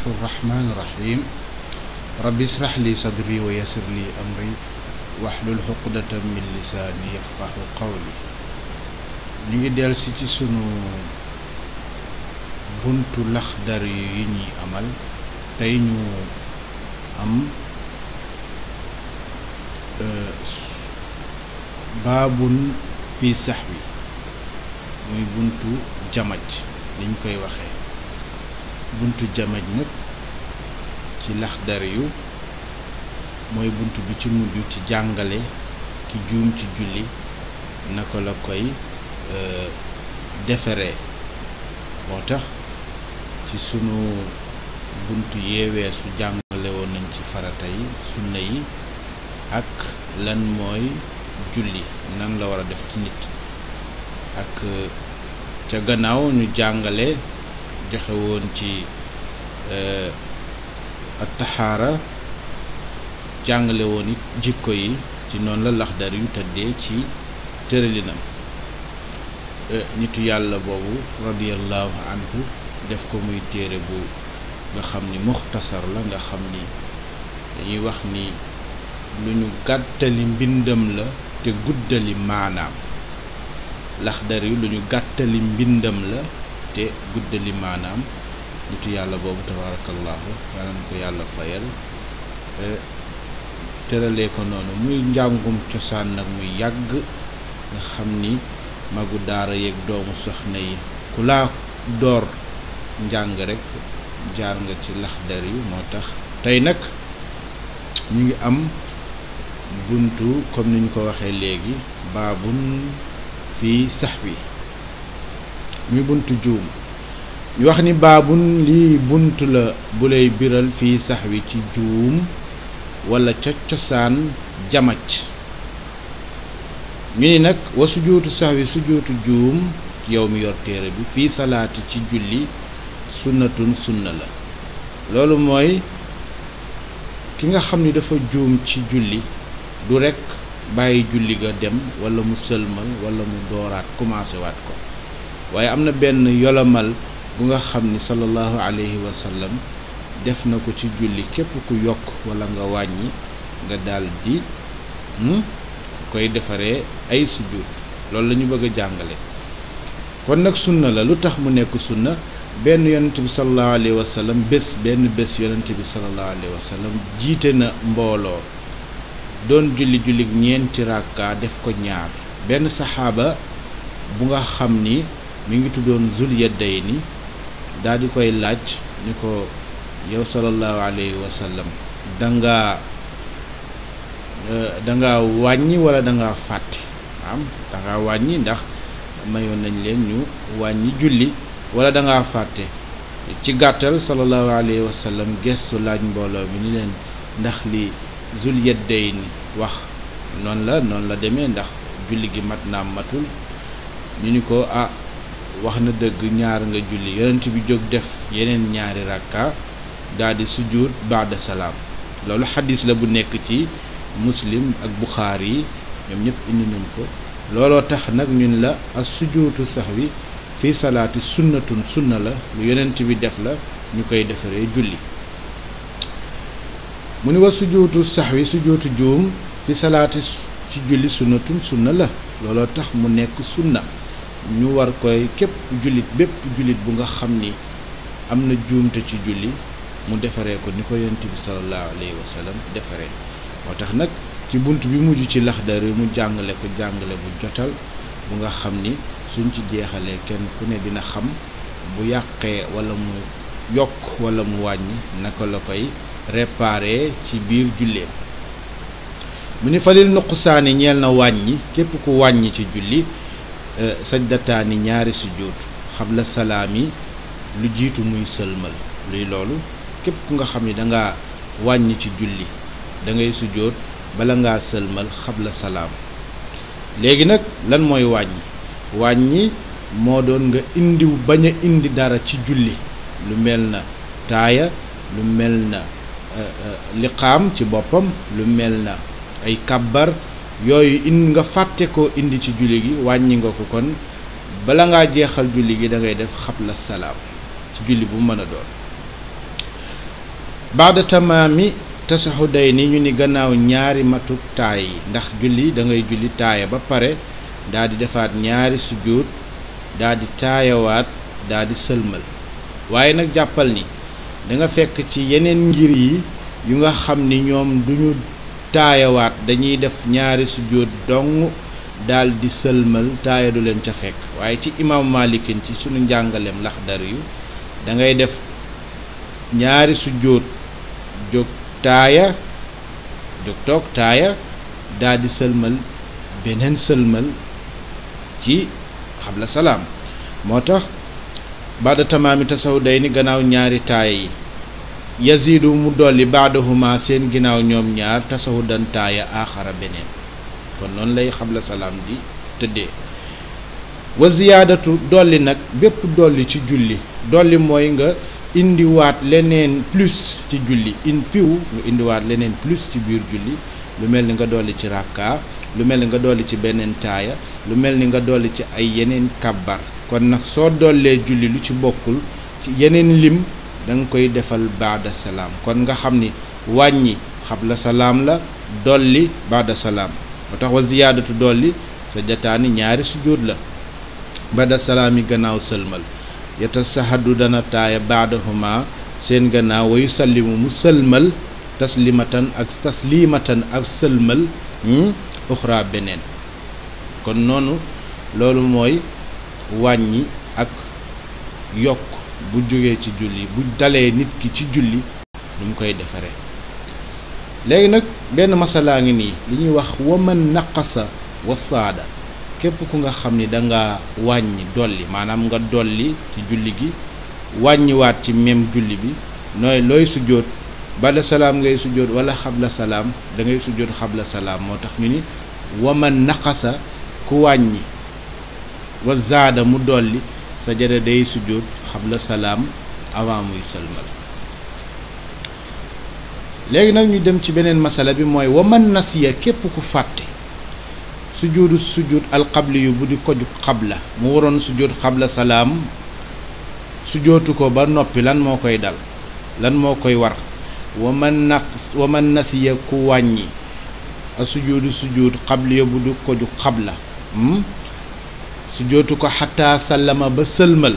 الرحمن الرحيم رب اشرح لي صدري ويسر لي أمري واحلل عقدة من لساني يفقه قولي ñu ngi dellusi ci sunu buntu laxdar yi ñuy amal tey ñu am baabun fi saxwi muy buntu jamaj liñ koy waxee buntu jamaj nag ci laxdar yu mooy buntu bi ci mujj ci jàngale ki juum ci julli naka la koy defaree moo tax ci sunu buntu yeewee su jàngale woon nañ ci farata yi sunna yi ak lan mooy julli nan la war a def ci nit ak ca gannaaw ñu jàngale joxe woon ci at-tahaara jàngale woon it jikko yi ci noonu la laxdar yu tëddee ci tëralinam nitu yàlla boobu radiyallahu anhu def ko muy téere bu nga xam ni muxtasar la nga xam ni dañuy wax ni lu ñu gàttali mbindam la te guddali maanaam laxdar yu lu ñu gàttali mbindam la te guddali maanaam nitu yàlla boobu tabarakallahu yàlla na ko yàlla fayal tëralee ko noonu muy njàngum cosaan nag muy yàgg nga xam ni magu daara yeeg doomu soxna yi ku laa door njàng rek jaar nga ci laxdar yu moo tax tey nag ñu ngi am buntu comme ni ñu ko waxee léegi baabun fii saxwi muy buntu juum ñu wax ni baabun lii buntu la bu lay biral fii saxwi ci juum wala ca cosaan jamaj ñu ni nag wa sujuutu saxwi sujuutu juum yow mi yor téere bi fii salaati ci julli sunnatun sunna la loolu mooy ki nga xam ni dafa juum ci julli du rekk bàyyi julli ga dem wala mu sëlmal wala mu dooraat commencé waat ko waaye am na benn yolomal bu nga xam ni sallallahu alayhi wa sallam def na ko ci julli képp ku yokk wala nga wàññi nga daldi koy defaree ay sujud loolu la ñu bëgg a jàngale kon nag sunna la lu tax mu nekk sunna benn yonent bi sallallahu alayhi wa sallam benn bés yonent bi sallallahu alayhi wa sallam jiite na mbooloo doon julli ñeenti rakka def ko ñaar benn saxaaba bu nga xam ni mi ngi tuddoon Zul Yaddayni daal di koy laaj ni ko yow sallallahu alayhi wa sallam danga wàññi wala danga fàtte danga wàññi ndax mayoon nañ leen ñu wàññi julli wala danga fàtte ci gàttal sallallahu alayhi wa sallam gestu laaj mbooloo mi ni leen ndax li Zul Yaddayni wax noonu la demee ndax julli gi mat naa matul ñu ni ko wax na dëgg ñaar nga julli yonent bi jóg def yeneen ñaari rakka daldi sujud baada salaam loolu xadis la bu nekk ci muslim ak buxaari yi ñoom ñëpp indi nañ ko looloo tax nag ñun la as sujuutu saxwi fii salaati sunnatun sunna la lu yonent bi def la ñu koy defaree julli mu ni wa sujuutu saxwi sujuutu juum fi salaati ci julli sunnatun sunna la looloo tax mu nekk sunna ñu war koy képp bépp jullit bu nga xam ni am na juumte ci julli mu defaree ko ni ko yonent bi sallallahu alayhi wa sallam defaree moo tax nag ci bunt bi mujj ci laxdar mu jàngale ko jàngale bu jotal bu nga xam ni suñ ci jeexalee kenn ku ne dina xam bu yàqee wala mu yokk wala mu wàññi naka la koy réparer ci biir julleem mu ni falil nuqsaani ñeel na wàññi képp ku wàññi ci julli sajdataani ñaari sujjóot xabla salaami lu jiitu muy sëlmal luy loolu képp ku nga xam ni danga wàññi ci julli da ngay sujjóot bala ngaa sëlmal xabla salaam léegi nag lan mooy wàññi moo doon nga bañ a indi dara ci julli lu mel na taaya lu mel na liqaam ci boppam lu mel na ay kabbar yooyu nga fàtte ko indi ci julli gi wàññi nga ko kon bala ngaa jeexal julli gi da ngay def xabla salaam ci julli bu mën a doon baada tamaami tasahudayni ñu ni gannaaw ñaari matuk taay yi ndax julli da ngay julli taaya ba pare daal di defaat ñaari sujjóot daal di taayawaat daal di sëlmal waaye nag jàppal ni da nga fekk ci yeneen ngir yi yu nga xam ni ñoom duñu taayawaat dañuy def ñaari sujjóot dong daal di sëlmal taaya du leen ca fekk waaye ci imam malikin ci sunu njàngaleem laxdar yu da ngay def ñaari sujjóot jóg taaya jóg toog taaya daal di sëlmal beneen sëlmal ci xabla salaam moo tax baada tamaami tasawudayni gannaaw ñaari taaya yi yazidu mu dolli baadahuma seen ginnaaw ñoom ñaar tasawudan taaya aaxara beneen kon noonu lay xabla salaam di tëddee wa ziyaadatu dolli nag bépp dolli ci julli dolli mooy nga indiwaat leneen plus ci julli nga indiwaat leneen plus ci biir julli lu mel ni nga dolli ci rakka lu mel ni nga dolli ci beneen taaya lu mel ni nga dolli ci ay yeneen kabbar kon nag soo dollee julli lu ci bokkul ci yeneen lim da nga koy defal baada salaam kon nga xam ni wàññi xabla salaam la dolli baada salaam moo tax wa ziyaadatu dolli sa jataani ñaari sujjóot la baada salaam yi gannaaw sëlmal yatasahadu dana taaya baadahuma seen gannaaw wa yusallimu mu sëlmal taslimatan ak sëlmal uxra beneen kon noonu loolu mooy wàññi ak yokk bu jógee ci julli bu dalee nit ki ci julli nu mu koy defaree léegi nag benn masalaa ngi nii li ñuy wax waman naqasa wa saada képp ku nga xam ni danga wàññi dolli maanaam nga dolli ci julli gi wàññiwaat ci même julli bi looy sujjóot bada salaam ngay sujjóot wala xabla salaam da ngay sujjóot xabla salaam moo tax ñu ni waman naqasa ku wàññi wa zaada mu dolli sajada day sujjóot xabla salaam avant muy sëlmal léegi nag ñu dem ci beneen masala bi mooy waman nasiya képp ku fàtte sujjóot alxabli yu bu di ko jug xabla mu waroon sujjóot xabla salaam sujjóotu ko ba noppi lan moo koy dal lan moo koy war waman nasiya ku wàññi a sujjóot xabli yu bu di ko jug xabla sujjóotu ko xataa sallama ba sëlmal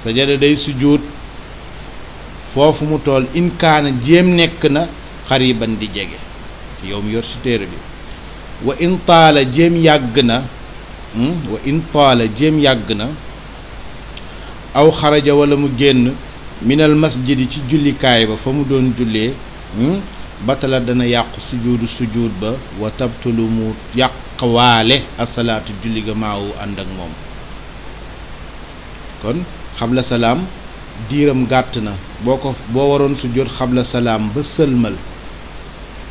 sajada day sujjóot foofu mu tool inkaana jéem nekk na xariban di jege yow mi yor si téere bi wa in taala jéem yàgg na aw xaraja wala mu génn minal masjidi ci jullikaay ba fa mu doon jullee batala dana yàqu sujud ba wa tabtulu mu yàqwaale asalaatu julli ga maawu ànd ak moom kon xabla salaam diiram gàtt na boo waroon sujjóot xabla salaam ba sëlmal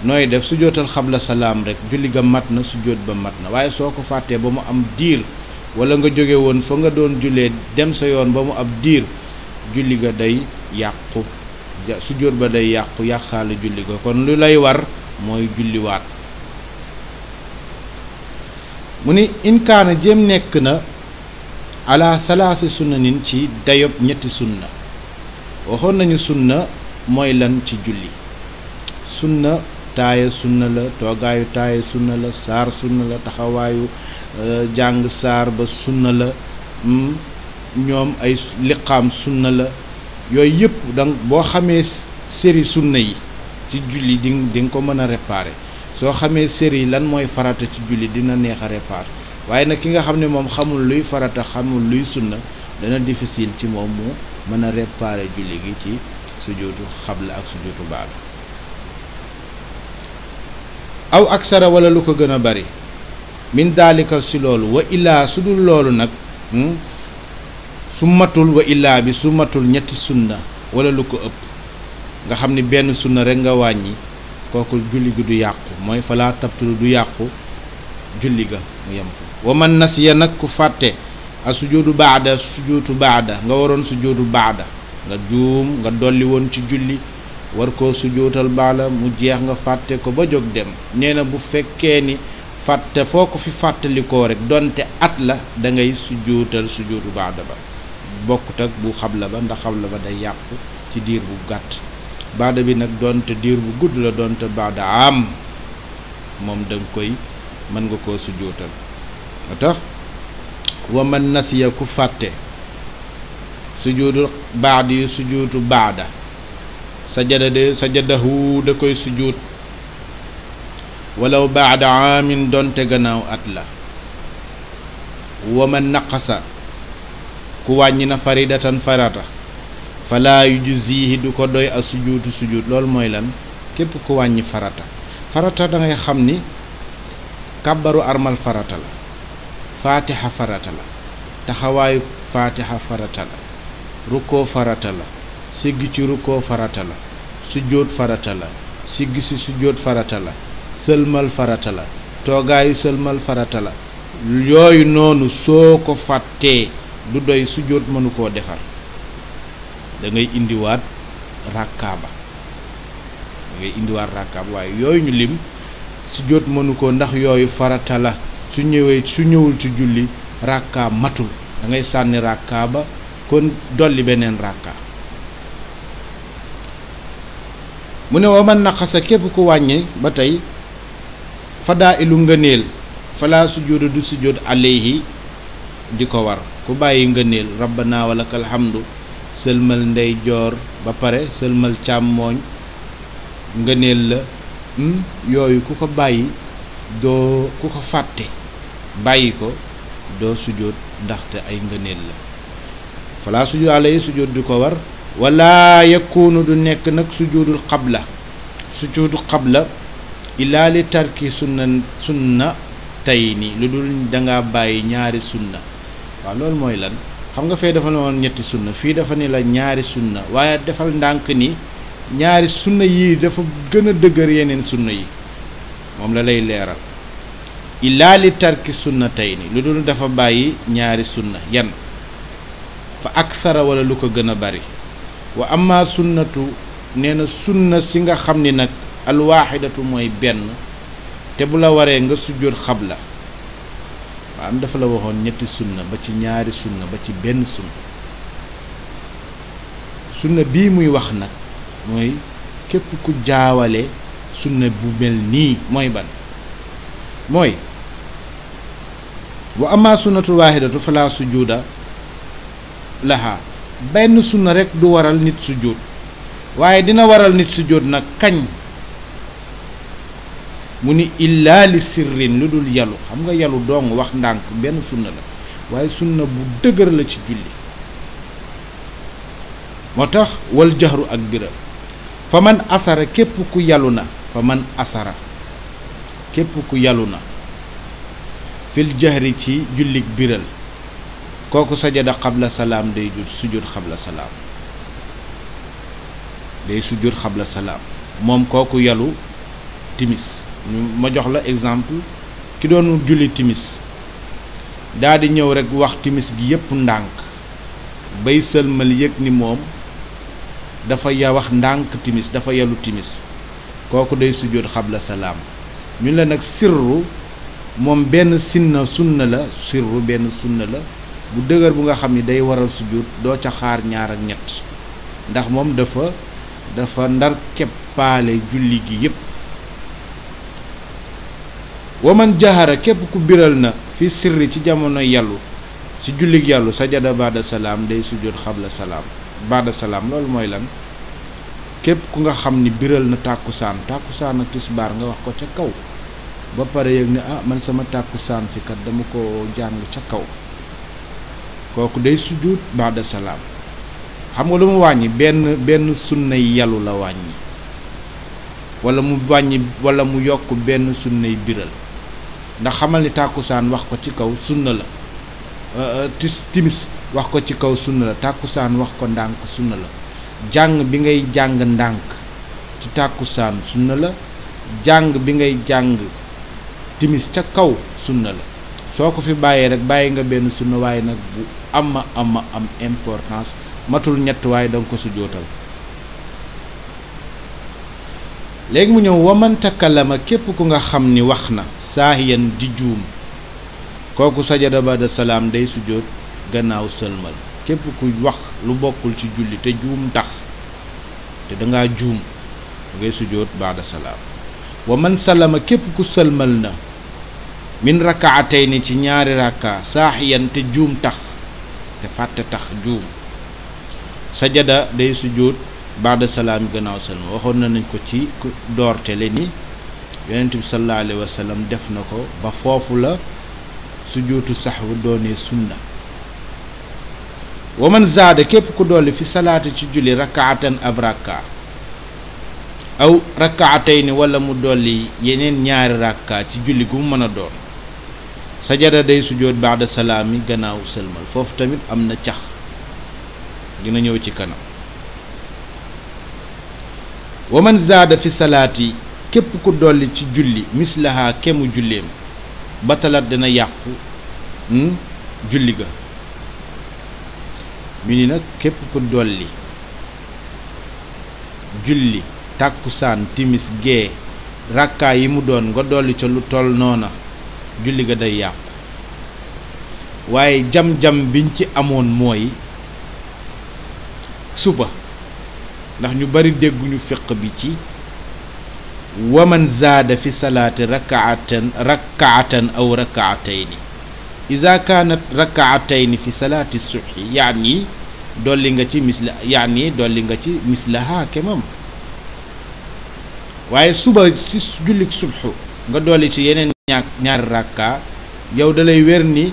nooy def sujjóotal xabla salaam rek julli ga mat na sujjóot ba mat na waaye soo ko fàttee ba mu am diir wala nga jóge woon fa nga doon jullee dem sa yoon ba mu ab diir julli ga day yàqu sujjóot ba day yàqaale julli ga kon lu lay war mooy julliwaat mu ni inkaana jéem nekk na ala salaasi sunnanin ci dayob ñetti sunna waxoon nañu sunna mooy lan ci julli sunna taaya sunna la toogaayu taaya sunna la saar sunna la taxawaayu jàng saar ba sunna la ñoom ay liqaam sunna la yooyu yëpp donc boo xamee série sunna yi ci julli di nga ko mën a réparer soo xamee série yi lan mooy farata ci julli dina neex a réparer waaye nag ki nga xam ne moom xamul luy farata xamul luy sunna dana difficile ci moom mu mën a réparer julli gi ci sujjóotu xabla ak sujjóotu baada aw aksara wala lu ko gën a bari min daalika si loolu wa illaa su dul loolu nag su matul wa illaa bi su matul ñetti sunna wala lu ko ëpp nga xam ni benn sunna rek nga wàññi kooku julli gi du yàqu mooy falaa tabtulu du yàqu julli ga mu yem ko wa man nasiya nag ku fàtte a sujjóotu baada nga waroon sujjóotu baada nga juum nga dolli woon ci julli war koo sujjóotal baala mu jeex nga fàtte ko ba jóg dem nee na bu fekkee ni fàtte foo ko fi fàttalikoo rek donte at la da ngay sujjóotal sujjóotu baada ba bokkut ak bu xabla ba ndax xabla ba day yàqu ci diir bu gàtt baada bi nag doonte diir bu gudd la doonte baada am moom danga koy mën nga koo sujjóotal moo tax wa man nasiya ku fàtte sujjóotul baadi yi sujjóotu baada sajadahu da koy sujjóot walaw baada aamin doonte gannaaw at la wa man naqasa ku wàññi na faridatan farata falaa yujzihi du ko doy a sujjóotu sujjóot loolu mooy lan képp ku wàññi farata da ngay xam ni kàbbaru armal farata la faatiha farata la taxawaayu faatiha farata la rukkoo farata la siggi ci rukkoo farata la sujjóot farata la siggi ci sujjóot farata la sëlmal farata la toogaayu sëlmal farata la yooyu noonu soo ko fàttee du doy sujjóot mënu koo defar da ngay indiwaat ràkkaaba waaye yooyu ñu lim sujjóot mënu ko ndax yooyu farata la su ñëwul ci julli ràkkaa matul da ngay sànni ràkkaaba kon dolli beneen ràkkaa mu ne wa man naqasa képp ku wàññi ba tey fadaa ilu ngëneel falaa sujjóotu du sujjóot alayhi di ko war ku bàyyi ngëneel rabbana walakal hamdu sëlmal ndey joor ba pare sëlmal càmmooñ ngëneel la yooyu ku ko bàyyi doo ku ko fàtte bàyyi ko doo sujjóot ndaxte ay ngëneel la falaa sujjóot alayhi sujjóot di ko war wala yakunu du nekk nag sujjóotul xabla illaa li tarki sunna tey ni lu dul danga bàyyi ñaari sunna waaw loolu mooy lan xam nga fee dafa ne woon ñetti sunna fii dafa ni la ñaari sunna waaye defal ndànk ni ñaari sunna yii dafa gën a dëgër yeneen sunna yi moom la lay leeral illaa li tarki sunna tey ni lu dul dafa bàyyi ñaari sunna yan fa aksara wala lu ko gën a bari wa amma sunnatu nee na sunna si nga xam ni nag alwaaxidatu mooy benn te bu la waree nga sujjóot xabla waa am dafa la waxoon ñetti sunna ba ci ñaari sunna ba ci benn sunna bii muy wax nag mooy képp ku jaawale sunna bu mel nii mooy ban mooy wa amma sunnatul waahidatu fala sujuuda laha benn sunna rek du waral nit sujjóot waaye dina waral nit sujjóot nag kañ mu ni illaa li sirrin lu dul yalu xam nga yalu dong wax ndànk benn sunna la waaye sunna bu dëgër la ci julli moo tax wal jaxru ak biral fa man asara képp ku yalu na fil jahri ci jullik biral kooku sajada xabla salaam day sujjóot xabla salaam moom kooku yalu timis ma jox la exemple ki doon julli timis daa di ñëw rekk wax timis gi yépp ndànk bay sëlmal yëg ni moom dafa wax ndànk timis dafa yalu timis kooku day sujjóot xabla salaam ñu la nag sirru moom benn sunna la bu dëgër bu nga xam ni day waral sujjóot doo ca xaar ñaar ak ñett ndax moom dafa ndar keppaale julli gi yépp waman jahara képp ku biral na fi sirri ci jamono yàllu ci jullig yàllu sajada baada salaam day sujjóot xabla salaam baada salaam loolu mooy lan képp ku nga xam ni biral na tàkkusaan ak tisbaar nga wax ko ca kaw ba pare yëg ne man sama tàkkusaan si kat dama ko jàng ca kaw kooku day sujjóot baada salaam xam nga lu mu wàññi benn sunnay yàllu la wàññi wala mu yokk benn sunnay biral ndax xamal ni tàkkusaan wax ko ci kaw sunna la timis wax ko ci kaw sunna la tàkkusaan wax ko ndànk sunna la jàng bi ngay jàng ndànk ci tàkkusaan sunna la jàng bi ngay jàng timis ca kaw sunna la soo ko fi bàyyee rek bàyyi nga benn sunna waaye nag bu am importance matul ñett waaye danga ko sujjóotal léegi mu ñëw waman takallama képp ku nga xam ni wax na saahiyan di juum kooku sajada ba'da salaam day sujjóot gannaaw sëlmal képp ku wax lu bokkul ci julli te juum tax te dangaa juum ngay sujjóot baada salaam. wa man salama képp ku sëlmal na min rakaatayni ci ñaari rakka saaxiyan te juum tax te fàtte tax juum sajada day sujjóot baada salaam gannaaw sëlmal. waxoon nañ ko ci doorte le ni yonent bi sallallahu alayhi wa sallam def na ko ba foofu la sujjóotu saxwu doonee sunna. wa man zaada képp ku dolli fi salaati ci julli rakaatan ab rakka aw rakaatayni wala mu dolli yeneen ñaari rakka ci julli gu mu mën a doon sajada day sujjóot baada salaami gannaaw sëlmal. foofu tamit am na cax dina ñëw ci kanam. wa man zaada fi salaati képp ku dolli ci julli mislaha kemu julleem batalat dina yàqu julli ga. ñu ni nag képp ku dolli julli tàkkusaan timis gee rakkaa yi mu doon nga dolli ca lu toll noona julli ga day yàqu. waaye jam-jam biñ ci amoon mooy suba ndax ñu bari dégguñu fiq bi ci waman zaada fi salaati rakaatan aw rakaatayni ida kaanat rakaatayni fi salaati subhi yaani dolli nga ci mislaha kemam. waaye suba si jullik subhu nga dolli ci yeneen ñaari rakka yow dalay wér ni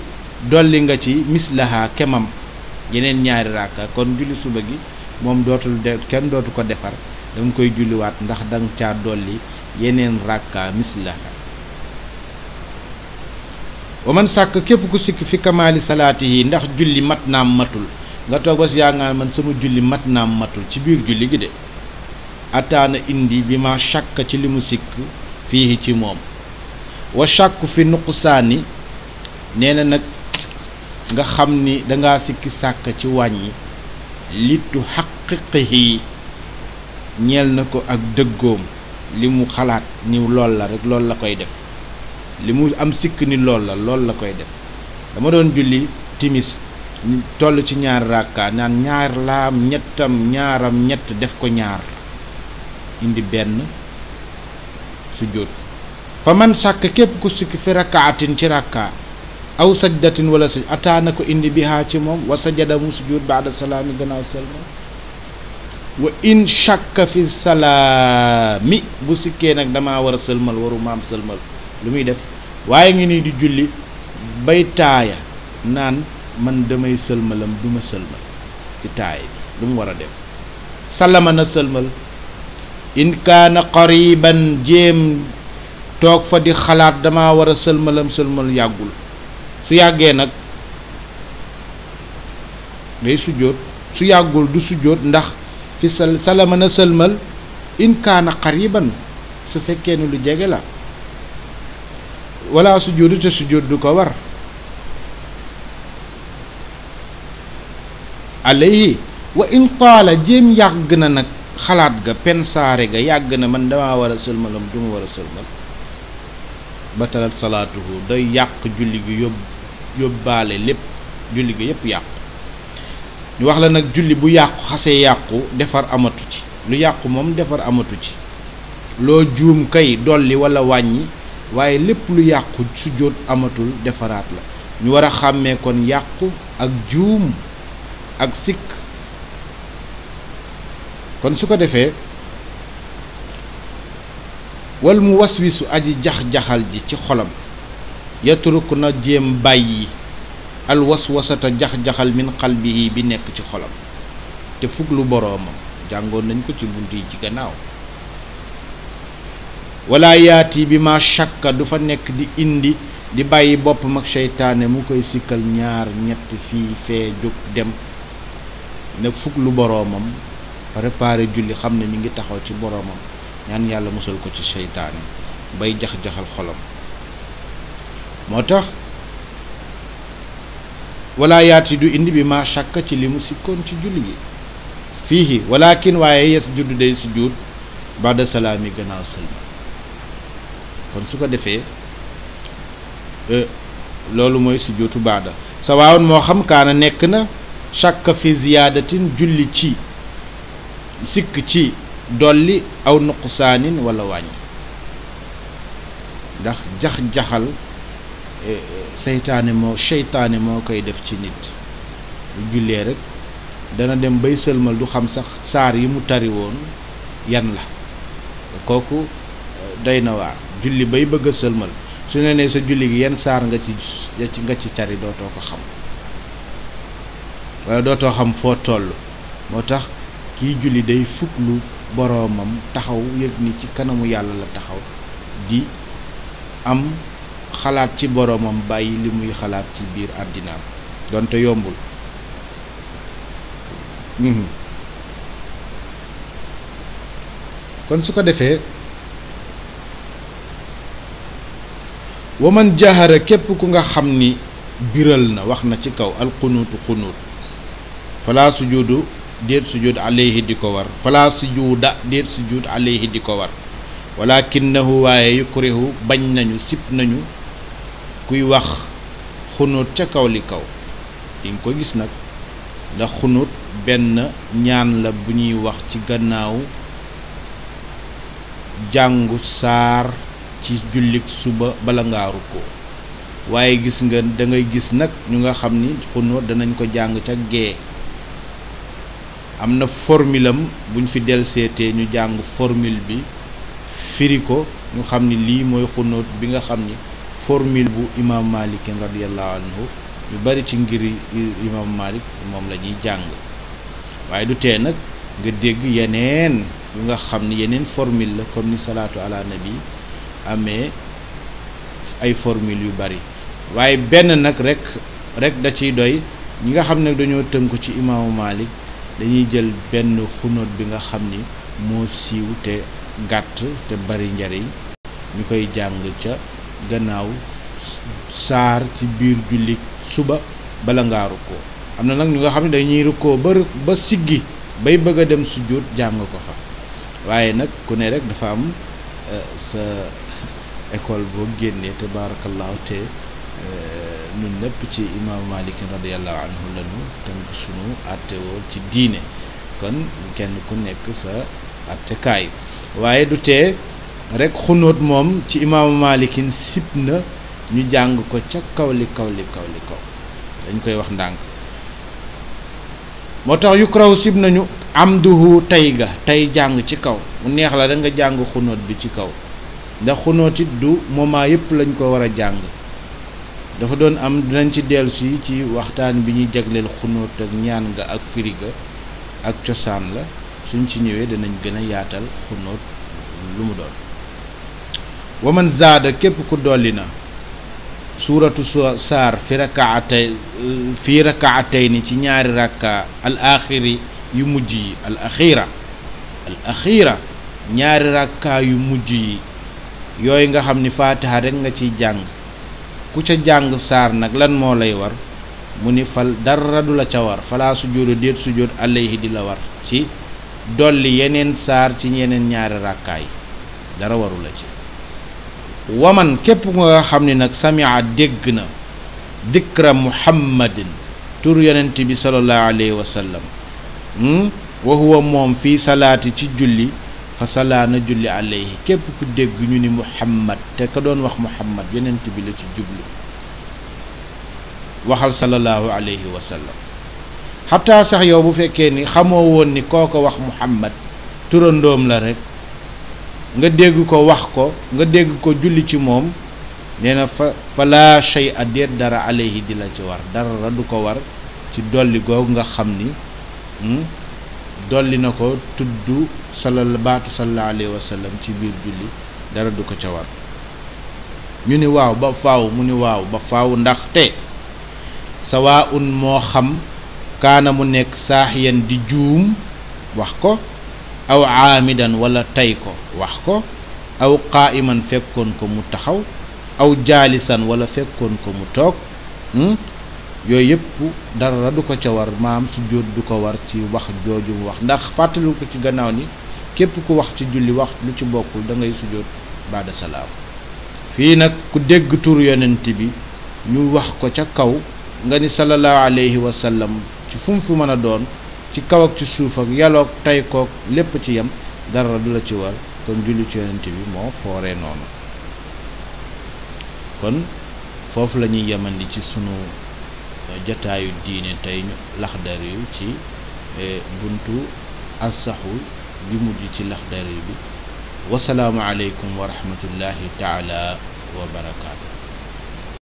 dolli nga ci mislaha kemam yeneen ñaari rakka. kon julli suba gi moom kenn dootu ko defar danga koy julliwaat ndax danga caa dolli yeneen rakka mislaha. wa man sàkk képp ku sikk fi kamaali salaati yi ndax julli mat naam matul nga toog ba si yaa nga man sama julli mat naam matul ci biir julli gi de ataana indi bi ma shakk ci li mu sikk fii ci moom. wa shakku fi nuqsaani nee na nag nga xam ni dangaa sikki sàkk ci wàññi littu xaqiqihi ñeel na ko ak dëggoom li mu xalaat ni lool la rek loolu la koy def. li mu am sikk ni lool la koy def. dama doon julli timis toll ci ñaar rakka naan ñaar laam ñettam ñaaram ñett def ko ñaar indi benn sujjóot. fa man sàkk képp ku sikk fi rakaatin ci rakka aw sajdatin wala ataana ko indi bihaa ci moom wa sajada mu sujjóot baada salaami gannaaw salma. wa in shakka fi salaami bu sikkee nag damaa war a sëlmal waru maam sëlmal lu muy def. waaye ngi nii di julli bay taaya naan man damay sëlmalam du ma sëlmal ci taaya bi lu mu war a def. salama na sëlmal. in kaana qariban jéem toog fa di xalaat dama war a sëlmalam sëlmal yàggul su yàggee nag day sujjóot su yàggul du sujjóot ndax fi salama na sëlmal in kaana qariban su fekkee ne lu jege la wala sujjóotu te sujjóot du ko war. alayhi wa in taala jéem yàgg na nag xalaat ga pensaare ga yàgg na man dama war a sëlmalam du ma war a sëlmal batalat salaatuhu day yàq julli gi yóbbaale lépp julli gi yépp yàqu. ñu wax la nag julli bu yàqu xasee yàqu defar amatu ci. lu yàqu moom defar amatu ci. loo juum kay dolli wala wàññi waaye lépp lu yàqu sujjóot amatul defaraat la. ñu war a xàmmee kon yàqu ak juum ak sikk. kon su ko defee wal mu waswisu aji jax-jaxal ji ci xolam yatruk na jéem bàyyi al waswasata jax-jaxal min qalbihi bi nekk ci xolam te fuglu boroomam jàngoon nañ ko ci bunt yi ci gannaaw. wala yaati bi ma shakka du fa nekk di indi di bàyyi boppam ak seytaane mu koy sikkal ñaar ñett fii fee jóg dem ne fuglu boroomam préparé julli xam ne mi ngi taxaw ci boroomam ñaan yàlla musal ko ci seytaane bay jax-jaxal xolam. moo tax wala yaati du indi bi ma shakka ci li mu sikkoon ci julli gi fiihi walakin waaye yes juddu day sujud ba'da salaami gannaaw sëlma. kon su ko defee loolu mooy sujjóotu baada sawaawoon moo xam kaana nekk na shakka fi ziyaadatin julli ci sikk ci dolli aw nuqsaanin wala wàññi ndax jax-jaxal seytaane moo koy def ci nit bu jullee rek dana dem bay sëlmal du xam sax saar yi mu tari woon yan la kooku doy na waar julli bay bëgg a sëlmal su ne nee sa julli gi yan saar nga ci tari dootoo ko xam wala dootoo xam foo toll moo tax kiy julli day fuklu boroomam taxaw yëg ni ci kanamu yàlla la taxaw di am xalaat ci boroomam bàyyi li muy xalaat ci biir àddinaam donte yombul kon su ko defee waman jahara képp ku nga xam ni biral na wax na ci kaw alqunuutu qunuut fala sujuudu déet sujud alayhi di ko war fala sujuuda déet sujud alayhi di ko war walakinahu waaye yukrihu bañ nañu sib nañu kuy wax xunuut ca kaw li kaw di nga ko gis nag ndax xunuut benn ñaan la bu ñuy wax ci gannaaw jàngu saar ci jullik suba bala ngaa rukkoo waaye gis nga da ngay gis nag ñu nga xam ni xunuut danañ ko jàng ca gee am na formule am buñ fi del seetee ñu jàng formule bi firi ko ñu xam ni lii mooy xunuut bi nga xam ni formule bu imam Malik radiyallahu anhu ñu bari ci ngiri imam Malik moom la ñuy jàng waaye du tee nag nga dégg yeneen yu nga xam ni yeneen formule la comme ni salaatu ala nabi amee ay formule yu bari waaye benn nag rek da ciy doy ñi nga xam ne dañoo tënku ci imaamu Malik dañuy jël benn xunuut bi nga xam ni moo siiw te gàtt te bari njariñ ñu koy jàng ca gannaaw saar ci biir julli suba bala ngaa rukkoo am na nag ñu nga xam ne dañuy rukkoo ba siggi bay bëgg a dem sujjóot jàng ko fa waaye nag ku ne rek dafa am sa école boo génnee tabarakallahu te ñun lépp ci imaamu Malik radiyallahu anhu lañu tënk sunu àttewoo ci diine kon kenn ku nekk sa àttekaay waaye du tee rek xunóot moom ci imaamu Malikin sib na ñu jàng ko ca kaw dañ koy wax ndànk moo tax yukrahu sib nañu amduhu tey jàng ci kaw mu neex la da nga jàng xunóot bi ci kaw ndax xunóot it du moment yépp lañ ko war a jàng dafa doon am dinañ ci dellusi ci waxtaan bi ñuy jagleel xunóot ak ñaan nga ak firiga ak cosaan la suñ ci ñëwee danañ gën a yaatal xunóot lu mu doon waman zaada képp ku dolli na suuratu saar fi rakaatay ni ci ñaari rakka al axiri yu mujj yi al axira ñaari rakka yu mujj yi yooyu nga xam ni faatiha rek nga ciy jàng ku ca jàng saar nag lan moo lay war mu ni fal dara du la ca war falaa sujjóodu déet sujjóot alayhi di la war ci dolli yeneen saar ci yeneen ñaari rakkaay dara waru la ci waman képp nga xam ni nag samia dégg na dikra muhammadin tur yonent bi sallallahu alayhi wa sallam wa huwa moom fii salaati ci julli fa salaa na julli alayhi képp ku dégg ñu ni muhammad te ka doon wax muhammad yonent bi la ci jublu waxal sallallahu alayhi wa sallam xataa sax yow bu fekkee ni xamoo woon ni kooko wax muhammad turandoom la rek nga dégg ko wax ko nga dégg ko julli ci moom nee na fa laa shay a déet dara alayhi di la ci war dara du ko war ci dolli googu nga xam ni dolli na ko tudd baatu sallallahu alayhi wa sallam ci biir julli dara du ko ca war ñu ni waaw ba faaw mu ni waaw ba faaw ndaxte sawaa un moo xam kaana mu nekk saaxiyan di juum wax ko aw aamidan wala tey ko wax ko aw qaa'iman fekkoon ko mu taxaw aw jaalisan wala fekkoon ko mu toog yooyu yëpp dara du ko ca war maam sujjóot du ko war ci wax jooju mu wax ndax fàttaliku ko ci gannaaw ni képp ku wax ci julli wax lu ci bokkul da ngay sujjóot baada salaam fii nag ku dégg tur yonent bi ñu wax ko ca kaw nga ni sallallahu alayhi wa sallam ci fu mu fi mën a doon ci kaw ak ci suuf ak yaloog tey koog lépp ci yem dara du la ci war kon julli ci yonent bi moo fooree noonu. kon foofu la ñuy yemandi ci sunu jataayu diine tey ñu Laxdari yu ci buntu as-saxu bi mujj ci Laxdari bi. wasalaamu aleykum wa rahmatullahi taala wa barakaatu.